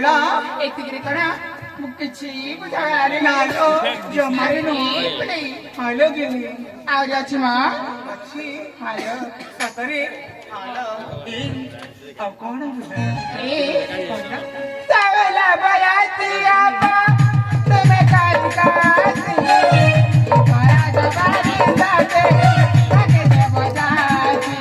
बौला एतिगिरी करा मुक्केची बुझारे नालो जमारे no इपडे hello गेली आवजाची मा अच्छी हालो सतरे हालो ए अब कौन है ए सावला बयाती आपा तुम्हें काटकाती करा जबानी साथे ताके से बजाती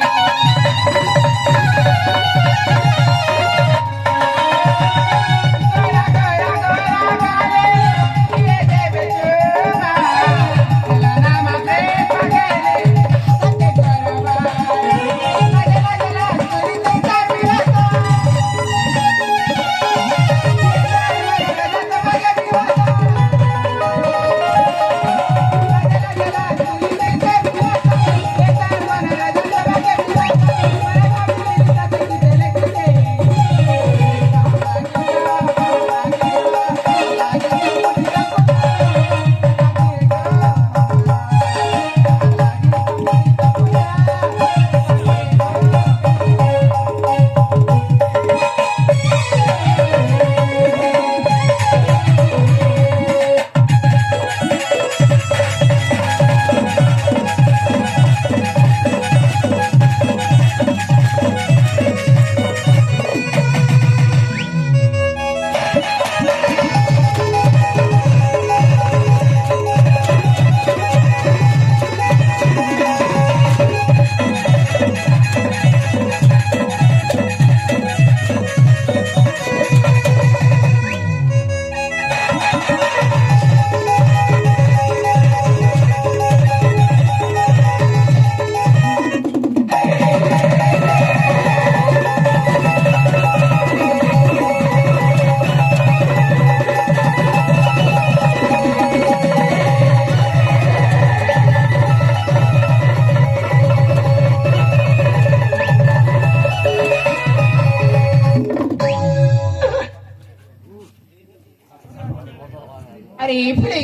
अरे इपडे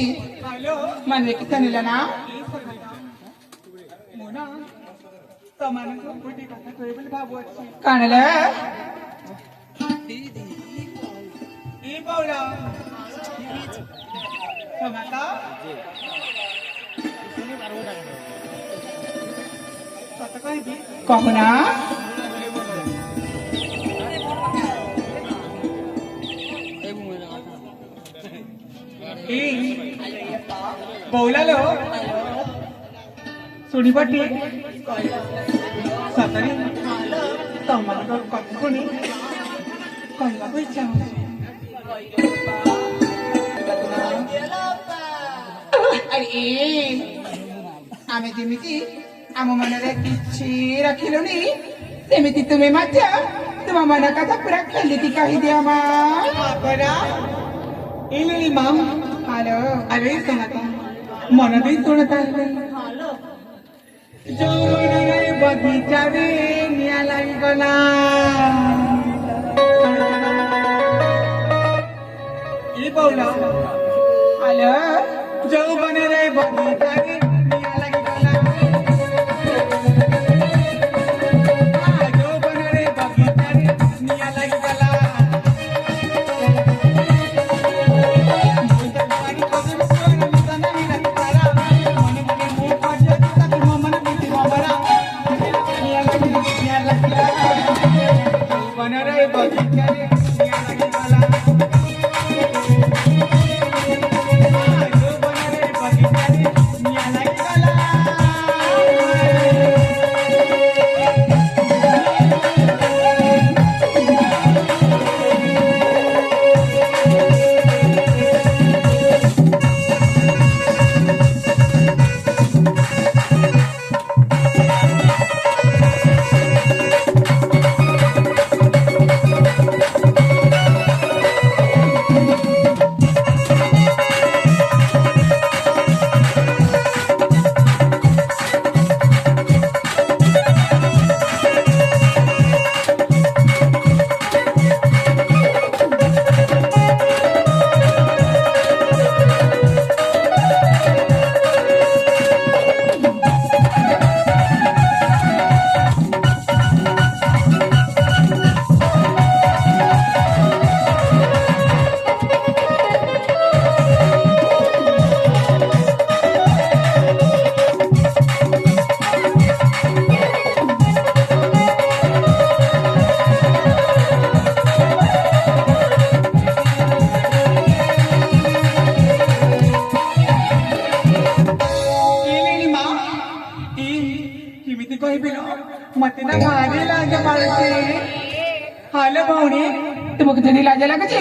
हॅलो मनवे किती निला ना मोना तमाने कुठे कथा टेबल बाबूची कानला ई बौला समाता कथा काय दी कहना ई बौला लो सुनी बटी सतरी तमाने कथा कोणी କହିବାକୁ ଇଚ୍ଛା ହଉଛି अरे आम्ही जेमिती आम मनाला किच्छी रखिलुनी सेमिती तुम्ही मध्य तुम मना कथा पुरा खेळली ती काही द्या मा बरा इलेली माम हॅलो अरे समता मन देई सुनता है जो रे बगीचा रे निया लागी गला ई बौला हॅलो जो बने रे बगीचा रे निया लागी गला जो बने रे बगीचा रे निया लागी गला बनरे बगीचा रे निया लागी गला जो बनरे बगीचा रे निया लागी ହାଲୋ ଭଉଣୀ ତୁମକୁ ଯଦି ଲାଜ ଲାଗୁଛି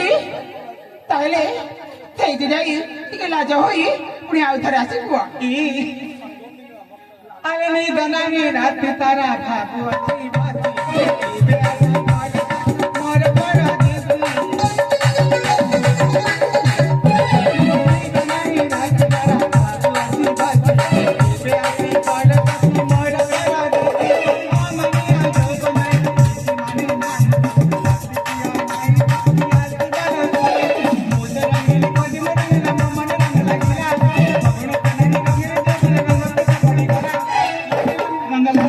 ତାହେଲେ ସେଇଠି ଯାଇ ଟିକେ ଲାଜ ହୋଇ ପୁଣି ଆଉ ଥରେ ଆସି କୁହ ଇ ଆରେ ନି ଦନାନି ରାତି ତାରା ଭାବୁଅଛି ବସି ଏବେ ଆସି ମୋର ବଡ଼ ଦିଦି ଦନାନି ରାତି ତାରା ଭାବୁଅଛି ବସି ଏବେ ଆସି ବଡ଼ ବସି ମୋର ବଡ଼ ଦିଦି ଅମନି ଆଜୋ ବନାଇ ମାନେ ନା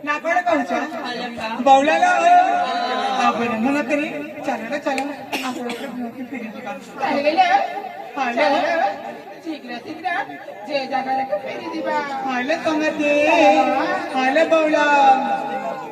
ना कौन कौच बौलाला आपण म्हणा तरी चालेल चालेल आपण फिरी ଚାଲିଗଲେ ଶୀଘ୍ର ଶୀଘ୍ର ଯେ ଜାଗାରେ ଫେରି ଯିବା हाले संगती हाले बौला